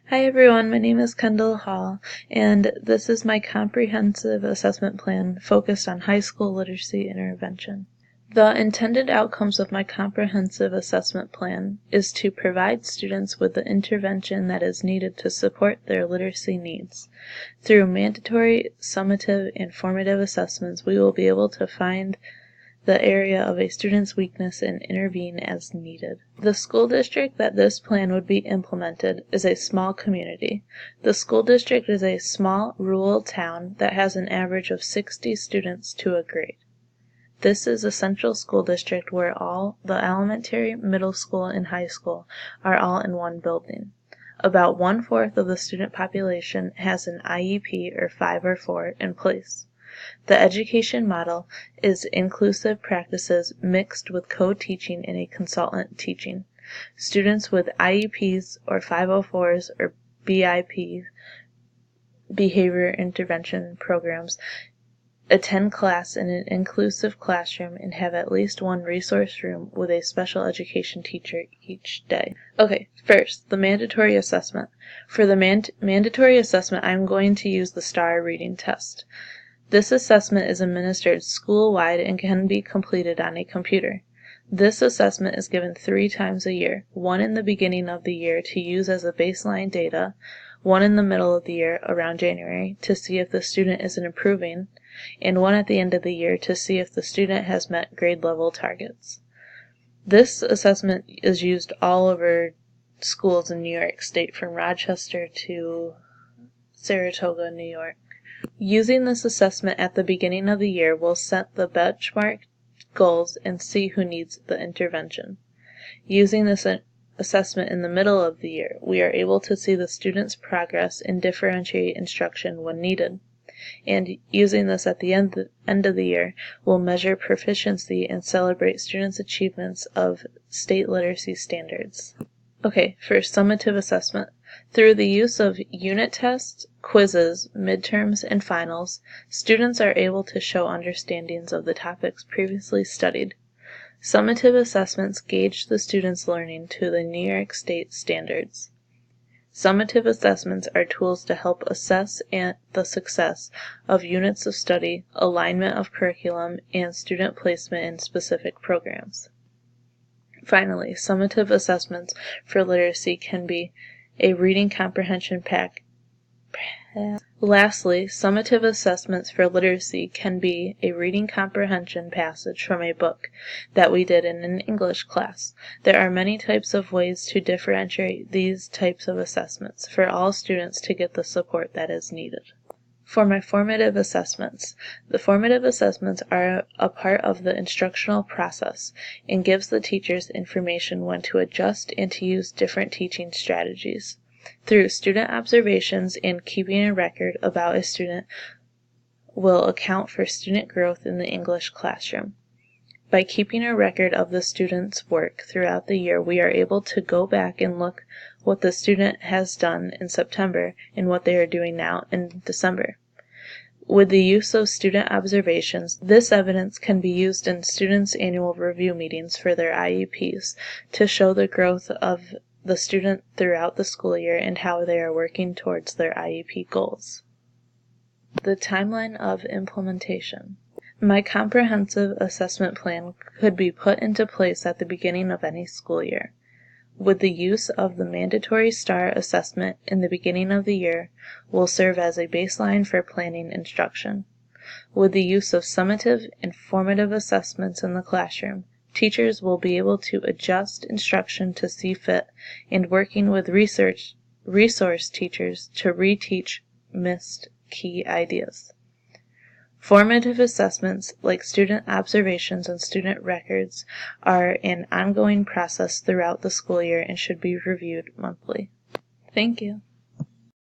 Hi everyone, my name is Kendall Hall, and this is my comprehensive assessment plan focused on high school literacy intervention. The intended outcomes of my comprehensive assessment plan is to provide students with the intervention that is needed to support their literacy needs. Through mandatory, summative, and formative assessments, we will be able to find the area of a student's weakness and intervene as needed. The school district that this plan would be implemented is a small community. The school district is a small rural town that has an average of 60 students to a grade. This is a central school district where all the elementary, middle school, and high school are all in one building. About 1/4 of the student population has an IEP or 5 or 4 in place. The education model is inclusive practices mixed with co-teaching and a consultant teaching. Students with IEPs or 504s or BIP, behavior intervention programs, attend class in an inclusive classroom and have at least one resource room with a special education teacher each day. Okay, first, the mandatory assessment. For the mandatory assessment, I'm going to use the STAR reading test. This assessment is administered school-wide and can be completed on a computer. This assessment is given 3 times a year, one in the beginning of the year to use as a baseline data, one in the middle of the year around January to see if the student is improving, and one at the end of the year to see if the student has met grade level targets. This assessment is used all over schools in New York State, from Rochester to Saratoga, New York. Using this assessment at the beginning of the year will set the benchmark goals and see who needs the intervention. Using this assessment in the middle of the year, we are able to see the student's progress and differentiate instruction when needed. And using this at the end of the year, we'll measure proficiency and celebrate students' achievements of state literacy standards. Okay, for summative assessment. Through the use of unit tests, quizzes, midterms, and finals, students are able to show understandings of the topics previously studied. Summative assessments gauge the students' learning to the New York State standards. Summative assessments are tools to help assess the success of units of study, alignment of curriculum, and student placement in specific programs. Finally, summative assessments for literacy can be a reading comprehension Lastly, summative assessments for literacy can be a reading comprehension passage from a book that we did in an English class. There are many types of ways to differentiate these types of assessments for all students to get the support that is needed. For my formative assessments, the formative assessments are a part of the instructional process and gives the teachers information when to adjust and to use different teaching strategies. Through student observations and keeping a record about a student will account for student growth in the English classroom. By keeping a record of the student's work throughout the year, we are able to go back and look what the student has done in September and what they are doing now in December. With the use of student observations, this evidence can be used in students' annual review meetings for their IEPs to show the growth of the student throughout the school year and how they are working towards their IEP goals. The timeline of implementation. My comprehensive assessment plan could be put into place at the beginning of any school year. With the use of the mandatory STAR assessment in the beginning of the year will serve as a baseline for planning instruction. With the use of summative and formative assessments in the classroom, teachers will be able to adjust instruction to see fit and working with resource teachers to reteach missed key ideas. Formative assessments, like student observations and student records, are an ongoing process throughout the school year and should be reviewed monthly. Thank you.